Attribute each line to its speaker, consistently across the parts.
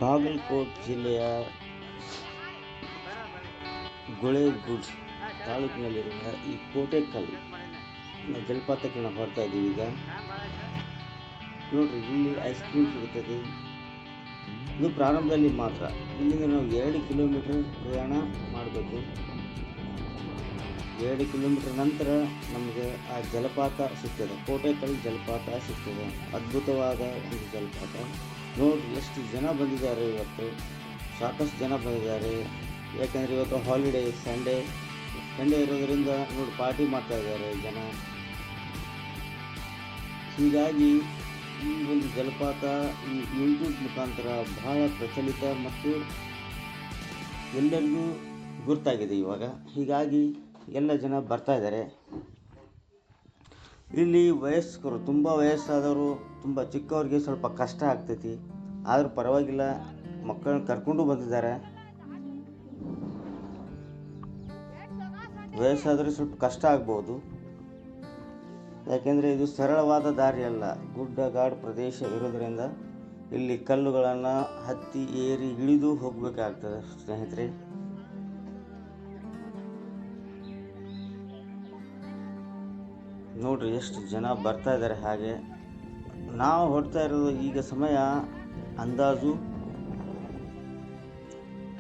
Speaker 1: ಬಾಗಲಕೋಟೆ ಜಿಲ್ಲೆಯ ಗುಳೇದಗುಡ್ಡ ತಾಲೂಕಿನಲ್ಲಿರುವ ಈ ಕೋಟೆಕಲ್ ಜಲಪಾತಕ್ಕೆ ನಾವು ಹೊರಡ್ತಾ ಇದ್ದೀವಿ. ಈಗ ನೋಡ್ರಿ, ಇಲ್ಲಿ ಐಸ್ ಕ್ರೀಮ್ ಸಿಗುತ್ತದೆ. ಇದು ಪ್ರಾರಂಭದಲ್ಲಿ ಮಾತ್ರ. ಇಲ್ಲಿಂದ ನಾವು 2 ಕಿಲೋಮೀಟರ್ ಪ್ರಯಾಣ ಮಾಡಬೇಕು. 2 ಕಿಲೋಮೀಟರ್ ನಂತರ ನಮಗೆ ಆ ಜಲಪಾತ ಸಿಗ್ತದೆ. ಕೋಟೆಕಲ್ ಜಲಪಾತ ಸಿಗ್ತದೆ. ಅದ್ಭುತವಾದ ಒಂದು ಜಲಪಾತ. ನೋಡ್ರಿ, ಎಷ್ಟು ಜನ ಬಂದಿದ್ದಾರೆ ಇವತ್ತು. ಸಾಕಷ್ಟು ಜನ ಬಂದಿದ್ದಾರೆ. ಯಾಕಂದರೆ ಇವತ್ತು ಹಾಲಿಡೇ, ಸಂಡೇ ಇರೋದರಿಂದ ನೋಡಿ ಪಾರ್ಟಿ ಮಾಡ್ತಾ ಇದ್ದಾರೆ ಜನ. ಹೀಗಾಗಿ ಈ ಒಂದು ಜಲಪಾತ ಈ ಯೂಟ್ಯೂಬ್ ಮುಖಾಂತರ ಬಹಳ ಪ್ರಚಲಿತ ಮತ್ತು ಎಲ್ಲರಿಗೂ ಗುರ್ತಾಗಿದೆ ಇವಾಗ. ಹೀಗಾಗಿ ಎಲ್ಲ ಜನ ಬರ್ತಾ ಇದ್ದಾರೆ. ಇಲ್ಲಿ ವಯಸ್ಕರು, ತುಂಬ ವಯಸ್ಸಾದವರು, ತುಂಬ ಚಿಕ್ಕವ್ರಿಗೆ ಸ್ವಲ್ಪ ಕಷ್ಟ ಆಗ್ತೈತಿ. ಆದರೂ ಪರವಾಗಿಲ್ಲ, ಮಕ್ಕಳನ್ನ ಕರ್ಕೊಂಡು ಬಂದಿದ್ದಾರೆ. ವಯಸ್ಸಾದರೆ ಸ್ವಲ್ಪ ಕಷ್ಟ ಆಗ್ಬೋದು. ಯಾಕೆಂದರೆ ಇದು ಸರಳವಾದ ದಾರಿ ಅಲ್ಲ. ಗುಡ್ಡಗಾಡು ಪ್ರದೇಶ ಇರೋದರಿಂದ ಇಲ್ಲಿ ಕಲ್ಲುಗಳನ್ನು ಹತ್ತಿ ಏರಿ ಇಳಿದು ಹೋಗಬೇಕಾಗ್ತದೆ ಸ್ನೇಹಿತರೆ. ನೋಡ್ರಿ, ಎಷ್ಟು ಜನ ಬರ್ತಾ ಇದ್ದಾರೆ. ಹಾಗೆ ನಾವು ಹೊರಡ್ತಾ ಇರೋದು ಈಗ ಸಮಯ ಅಂದಾಜು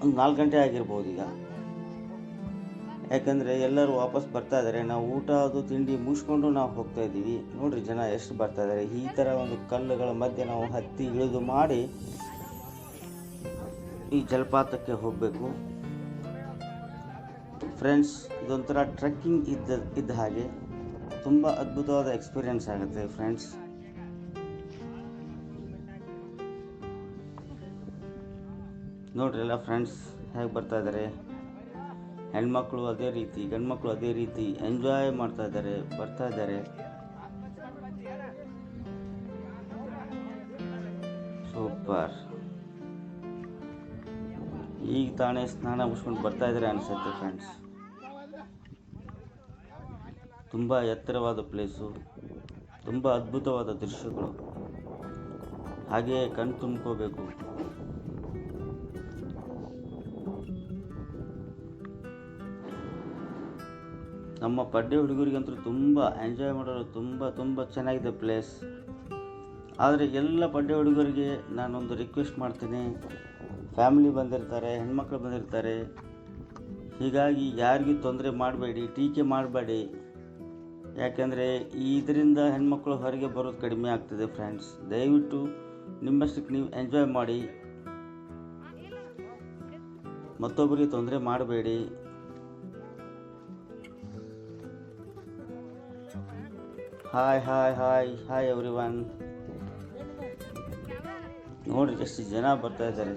Speaker 1: ಒಂದು 4 ಗಂಟೆ ಆಗಿರ್ಬೋದು ಈಗ. ಯಾಕಂದರೆ ಎಲ್ಲರೂ ವಾಪಸ್ ಬರ್ತಾ ಇದ್ದಾರೆ. ನಾವು ಊಟ ಅದು ತಿಂಡಿ ಮುಗಿಸ್ಕೊಂಡು ನಾವು ಹೋಗ್ತಾ ಇದ್ದೀವಿ. ನೋಡ್ರಿ, ಜನ ಎಷ್ಟು ಬರ್ತಾ ಇದ್ದಾರೆ. ಈ ಥರ ಒಂದು ಕಲ್ಲುಗಳ ಮಧ್ಯೆ ನಾವು ಹತ್ತಿ ಇಳಿದು ಮಾಡಿ ಈ ಜಲಪಾತಕ್ಕೆ ಹೋಗಬೇಕು ಫ್ರೆಂಡ್ಸ್. ಇದೊಂಥರ ಟ್ರೆಕ್ಕಿಂಗ್ ಇದ್ದ ಹಾಗೆ ತುಂಬ ಅದ್ಭುತವಾದ ಎಕ್ಸ್ಪೀರಿಯೆನ್ಸ್ ಆಗುತ್ತೆ ಫ್ರೆಂಡ್ಸ್. ನೋಡ್ರಿ ಎಲ್ಲ ಫ್ರೆಂಡ್ಸ್ ಹೇಗೆ ಬರ್ತಾ ಇದ್ದಾರೆ. ಹೆಣ್ಮಕ್ಳು ಅದೇ ರೀತಿ, ಗಂಡ್ಮಕ್ಳು ಅದೇ ರೀತಿ ಎಂಜಾಯ್ ಮಾಡ್ತಾ ಇದ್ದಾರೆ, ಬರ್ತಾ ಇದ್ದಾರೆ. ಸೂಪರ್. ಈಗ ತಾನೇ ಸ್ನಾನ ಮುಗಿಸ್ಕೊಂಡು ಬರ್ತಾ ಇದ್ದಾರೆ ಅನಿಸುತ್ತೆ ಫ್ರೆಂಡ್ಸ್. ತುಂಬ ಎತ್ತರವಾದ ಪ್ಲೇಸು, ತುಂಬ ಅದ್ಭುತವಾದ ದೃಶ್ಯಗಳು. ಹಾಗೆಯೇ ಕಣ್ಣು ತುಂಬ್ಕೋಬೇಕು. ನಮ್ಮ ಪಡ್ಡೆ ಹುಡುಗರಿಗಂತೂ ತುಂಬ ಎಂಜಾಯ್ ಮಾಡಲು ತುಂಬ ಚೆನ್ನಾಗಿದೆ ಪ್ಲೇಸ್. ಆದರೆ ಎಲ್ಲ ಪಡ್ಡೆ ಹುಡುಗರಿಗೆ ನಾನೊಂದು ರಿಕ್ವೆಸ್ಟ್ ಮಾಡ್ತೀನಿ. ಫ್ಯಾಮಿಲಿ ಬಂದಿರ್ತಾರೆ, ಹೆಣ್ಮಕ್ಳು ಬಂದಿರ್ತಾರೆ. ಹೀಗಾಗಿ ಯಾರಿಗೂ ತೊಂದರೆ ಮಾಡಬೇಡಿ, ಟೀಕೆ ಮಾಡಬೇಡಿ. ಯಾಕೆಂದರೆ ಇದರಿಂದ ಹೆಣ್ಮಕ್ಳು ಹೊರಗೆ ಬರೋದು ಕಡಿಮೆ ಆಗ್ತದೆ ಫ್ರೆಂಡ್ಸ್. ದಯವಿಟ್ಟು ನಿಮ್ಮಷ್ಟಕ್ಕೆ ನೀವು ಎಂಜಾಯ್ ಮಾಡಿ, ಮತ್ತೊಬ್ಬರಿಗೆ ತೊಂದರೆ ಮಾಡಬೇಡಿ. Hi everyone. ನೋಡ್ರಿ, ಎಷ್ಟು ಜನ ಬರ್ತಾ ಇದ್ದಾರೆ.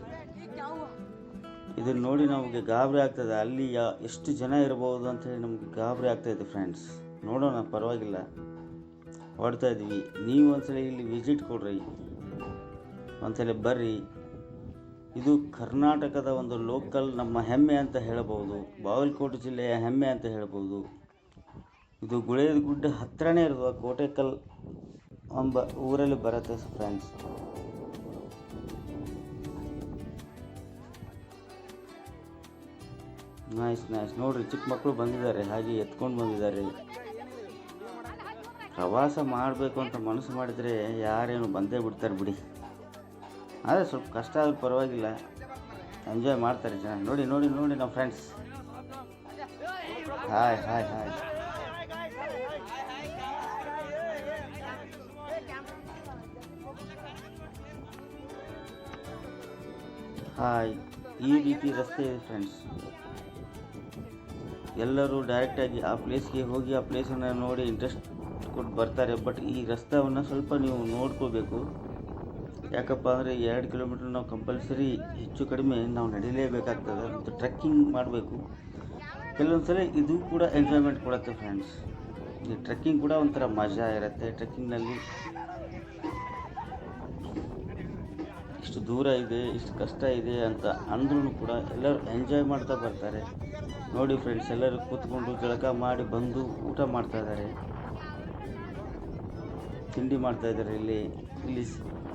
Speaker 1: ಇದನ್ನು ನೋಡಿ ನಮಗೆ ಗಾಬರಿ ಆಗ್ತದೆ. ಅಲ್ಲಿ ಎಷ್ಟು ಜನ ಇರ್ಬೋದು ಅಂಥೇಳಿ ನಮಗೆ ಗಾಬರಿ ಆಗ್ತಾಯಿದೆ ಫ್ರೆಂಡ್ಸ್. ನೋಡೋಣ, ಪರವಾಗಿಲ್ಲ, ಹೊಡ್ತಾ ಇದ್ದೀವಿ. ನೀವು ಒಂದ್ಸಲ ಇಲ್ಲಿ ವಿಸಿಟ್ ಕೊಡ್ರಿ, ಒಂದ್ಸಲ ಬರ್ರಿ. ಇದು ಕರ್ನಾಟಕದ ಒಂದು ಲೋಕಲ್ ನಮ್ಮ ಹೆಮ್ಮೆ ಅಂತ ಹೇಳ್ಬೋದು. ಬಾಗಲಕೋಟೆ ಜಿಲ್ಲೆಯ ಹೆಮ್ಮೆ ಅಂತ ಹೇಳ್ಬೋದು. ಇದು ಗುಳೇದಗುಡ್ಡ ಹತ್ತಿರನೇ ಇರುವ ಕೋಟೆಕಲ್ ಎಂಬ ಊರಲ್ಲಿ ಬರುತ್ತೆ ಫ್ರೆಂಡ್ಸ್. ನೈಸ್. ನೋಡ್ರಿ, ಚಿಕ್ಕ ಮಕ್ಕಳು ಬಂದಿದ್ದಾರೆ, ಹಾಗೆ ಎತ್ಕೊಂಡು ಬಂದಿದ್ದಾರೆ. ಪ್ರವಾಸ ಮಾಡಬೇಕು ಅಂತ ಮನಸ್ಸು ಮಾಡಿದರೆ ಯಾರೇನು ಬಂದೇ ಬಿಡ್ತಾರೆ ಬಿಡಿ. ಆದರೆ ಸ್ವಲ್ಪ ಕಷ್ಟ ಆದರೂ ಪರವಾಗಿಲ್ಲ, ಎಂಜಾಯ್ ಮಾಡ್ತಾರೆ ಜನ. ನೋಡಿ ನಮ್ಮ ಫ್ರೆಂಡ್ಸ್. ಹಾಯ್. ಈ ರೀತಿ ರಸ್ತೆ ಇದೆ ಫ್ರೆಂಡ್ಸ್. ಎಲ್ಲರೂ ಡೈರೆಕ್ಟಾಗಿ ಆ ಪ್ಲೇಸ್ಗೆ ಹೋಗಿ ಆ ಪ್ಲೇಸನ್ನು ನೋಡಿ ಇಂಟ್ರೆಸ್ಟ್ ಕೊಟ್ಟು ಬರ್ತಾರೆ. ಬಟ್ ಈ ರಸ್ತೆಯನ್ನು ಸ್ವಲ್ಪ ನೀವು ನೋಡ್ಕೋಬೇಕು. ಯಾಕಪ್ಪ ಅಂದರೆ 2 ಕಿಲೋಮೀಟರ್ ನಾವು ಕಂಪಲ್ಸರಿ ಹೆಚ್ಚು ಕಡಿಮೆ ನಾವು ನಡೀಲೇಬೇಕಾಗ್ತದೆ. ಮತ್ತು ಟ್ರೆಕ್ಕಿಂಗ್ ಮಾಡಬೇಕು. ಕೆಲವೊಂದು ಸಲ ಇದು ಕೂಡ ಎಂಜಾಯ್ಮೆಂಟ್ ಕೊಡುತ್ತೆ ಫ್ರೆಂಡ್ಸ್. ಈ ಟ್ರೆಕ್ಕಿಂಗ್ ಕೂಡ ಒಂಥರ ಮಜಾ ಇರುತ್ತೆ. ಟ್ರೆಕ್ಕಿಂಗ್ನಲ್ಲಿ ಇಷ್ಟು ದೂರ ಇದೆ, ಇಷ್ಟು ಕಷ್ಟ ಇದೆ ಅಂತ ಅಂದ್ರೂ ಕೂಡ ಎಲ್ಲರೂ ಎಂಜಾಯ್ ಮಾಡ್ತಾ ಬರ್ತಾರೆ. ನೋಡಿ ಫ್ರೆಂಡ್ಸ್, ಎಲ್ಲರೂ ಕೂತ್ಕೊಂಡು ಜಳಕ ಮಾಡಿ ಬಂದು ಊಟ ಮಾಡ್ತಾ ಇದ್ದಾರೆ, ತಿಂಡಿ ಮಾಡ್ತಾ ಇದ್ದಾರೆ. ಇಲ್ಲಿ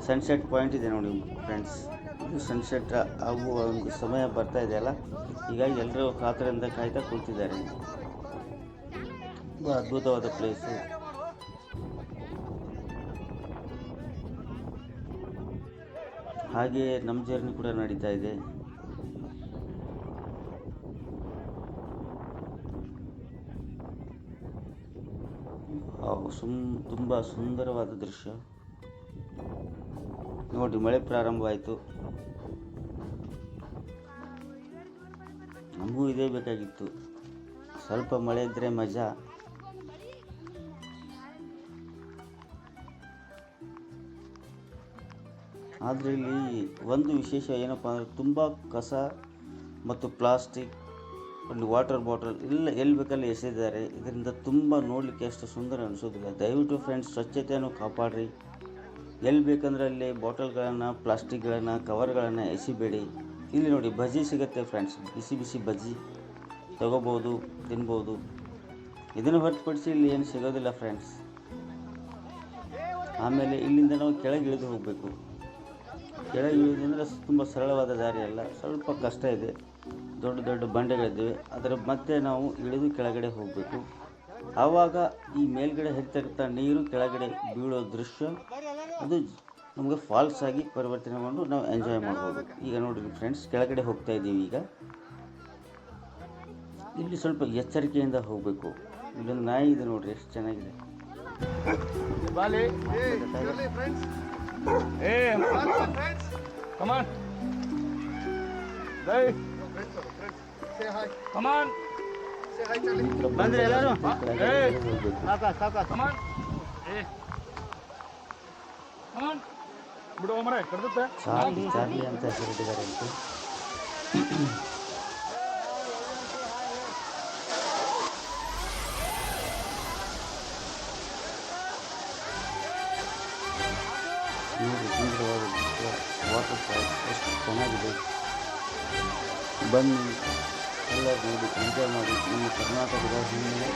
Speaker 1: ಸನ್ಸೆಟ್ ಪಾಯಿಂಟ್ ಇದೆ ನೋಡಿ ಫ್ರೆಂಡ್ಸ್. ಇದು ಸನ್ಸೆಟ್ ಆಗುವ ಒಂದು ಸಮಯ ಬರ್ತಾ ಇದೆಯಲ್ಲ, ಹೀಗಾಗಿ ಎಲ್ಲರೂ ಕಾತರದಿಂದ ಕಾಯ್ತಾ ಕೂತಿದ್ದಾರೆ. ತುಂಬ ಅದ್ಭುತವಾದ ಪ್ಲೇಸು. ಹಾಗೆಯೇ ನಮ್ಮ ಜರ್ನಿ ಕೂಡ ನಡೀತಾ ಇದೆ. ತುಂಬ ಸುಂದರವಾದ ದೃಶ್ಯ ನೋಡಿ. ಮಳೆ ಪ್ರಾರಂಭವಾಯಿತು. ನಮಗೂ ಇದೇ ಬೇಕಾಗಿತ್ತು, ಸ್ವಲ್ಪ ಮಳೆ ಇದ್ದರೆ ಮಜಾ. ಆದರೆ ಇಲ್ಲಿ ಒಂದು ವಿಶೇಷ ಏನಪ್ಪ ಅಂದರೆ ತುಂಬ ಕಸ ಮತ್ತು ಪ್ಲಾಸ್ಟಿಕ್, ಒಂದು ವಾಟರ್ ಬಾಟಲ್ ಎಲ್ಲಿ ಬೇಕಲ್ಲಿ ಎಸೆದಿದ್ದಾರೆ. ಇದರಿಂದ ತುಂಬ ನೋಡಲಿಕ್ಕೆ ಅಷ್ಟು ಸುಂದರ ಅನಿಸೋದಿಲ್ಲ. ದಯವಿಟ್ಟು ಫ್ರೆಂಡ್ಸ್ ಸ್ವಚ್ಛತೆಯನ್ನು ಕಾಪಾಡ್ರಿ. ಎಲ್ಲಿ ಬೇಕಂದ್ರೆ ಅಲ್ಲಿ ಬಾಟಲ್ಗಳನ್ನು, ಪ್ಲಾಸ್ಟಿಕ್ಗಳನ್ನು, ಕವರ್ಗಳನ್ನು ಎಸಿಬೇಡಿ. ಇಲ್ಲಿ ನೋಡಿ ಬಜ್ಜಿ ಸಿಗುತ್ತೆ ಫ್ರೆಂಡ್ಸ್, ಬಿಸಿ ಬಿಸಿ ಬಜ್ಜಿ ತಗೋಬೋದು, ತಿನ್ಬೋದು. ಇದನ್ನು ಹೊರತುಪಡಿಸಿ ಇಲ್ಲಿ ಏನು ಸಿಗೋದಿಲ್ಲ ಫ್ರೆಂಡ್ಸ್. ಆಮೇಲೆ ಇಲ್ಲಿಂದ ನಾವು ಕೆಳಗೆ ಇಳಿದು ಹೋಗಬೇಕು. ಕೆಳಗೆ ಇಳಿದಂದರೆ ತುಂಬ ಸರಳವಾದ ದಾರಿ ಅಲ್ಲ, ಸ್ವಲ್ಪ ಕಷ್ಟ ಇದೆ. ದೊಡ್ಡ ದೊಡ್ಡ ಬಂಡೆಗಳಿದ್ದಾವೆ, ಅದರ ಮತ್ತೆ ನಾವು ಇಳಿದು ಕೆಳಗಡೆ ಹೋಗಬೇಕು. ಆವಾಗ ಈ ಮೇಲ್ಗಡೆ ಹರಿತಾ ನೀರು ಕೆಳಗಡೆ ಬೀಳೋ ದೃಶ್ಯ ಅದು ನಮಗೆ ಫಾಲ್ಸ್ ಆಗಿ ಪರಿವರ್ತನೆಗೊಂಡು ನಾವು ಎಂಜಾಯ್ ಮಾಡ್ಬೋದು. ಈಗ ನೋಡಿರಿ ಫ್ರೆಂಡ್ಸ್, ಕೆಳಗಡೆ ಹೋಗ್ತಾ ಇದ್ದೀವಿ. ಈಗ ಇಲ್ಲಿ ಸ್ವಲ್ಪ ಎಚ್ಚರಿಕೆಯಿಂದ ಹೋಗಬೇಕು. ಇಲ್ಲೊಂದು ನಾಯಿ ಇದೆ ನೋಡ್ರಿ, ಎಷ್ಟು ಚೆನ್ನಾಗಿದೆ. ಬಂದ್ರೆ ಎಲ್ಲರೂ ಚಾರ್ಲಿ ಚಾರ್ಲಿ ಅಂತ ಹೆಸರಿಟ್ಟಿದ್ದಾರೆ ಅಂತ. ನೋಡಿ ಸುಂದರವಾದ ವಾಟರ್ ಫಾಲ್ಸ್ ಎಷ್ಟು ಚೆನ್ನಾಗಿದೆ. ಬನ್ನಿ ಎಲ್ಲರೂ ನೋಡಿ ಎಂಜಾಯ್ ಮಾಡಿ. ನಮ್ಮ ಕರ್ನಾಟಕದ ಹೆಮ್ಮೆ.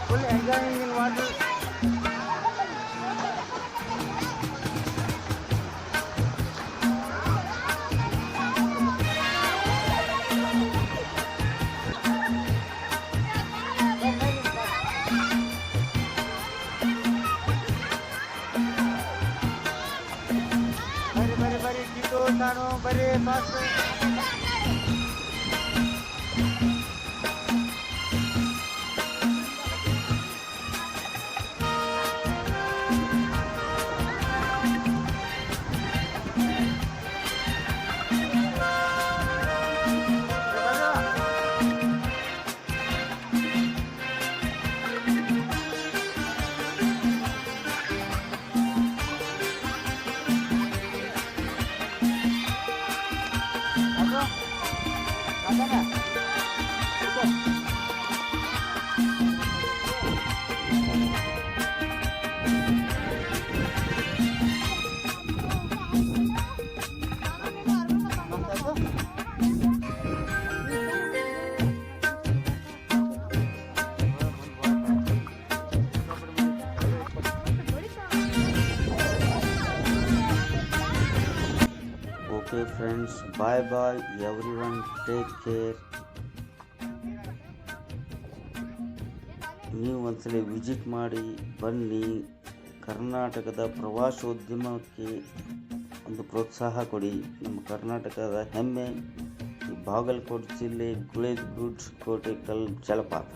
Speaker 2: full enjoying in water. Very, Tito, Tano, very fast.
Speaker 1: Okay friends, bye bye everyone, take care. ನೀವು ಒಂದ್ಸಲ ವಿಸಿಟ್ ಮಾಡಿ ಬನ್ನಿ. ಕರ್ನಾಟಕದ ಪ್ರವಾಸೋದ್ಯಮಕ್ಕೆ ಒಂದು ಪ್ರೋತ್ಸಾಹ ಕೊಡಿ. ನಮ್ಮ ಕರ್ನಾಟಕದ ಹೆಮ್ಮೆ ಈ ಬಾಗಲಕೋಟೆ ಜಿಲ್ಲೆ ಗುಳೇದಗುಡ್ಡ ಕೋಟೆಕಲ್ ಜಲಪಾತ.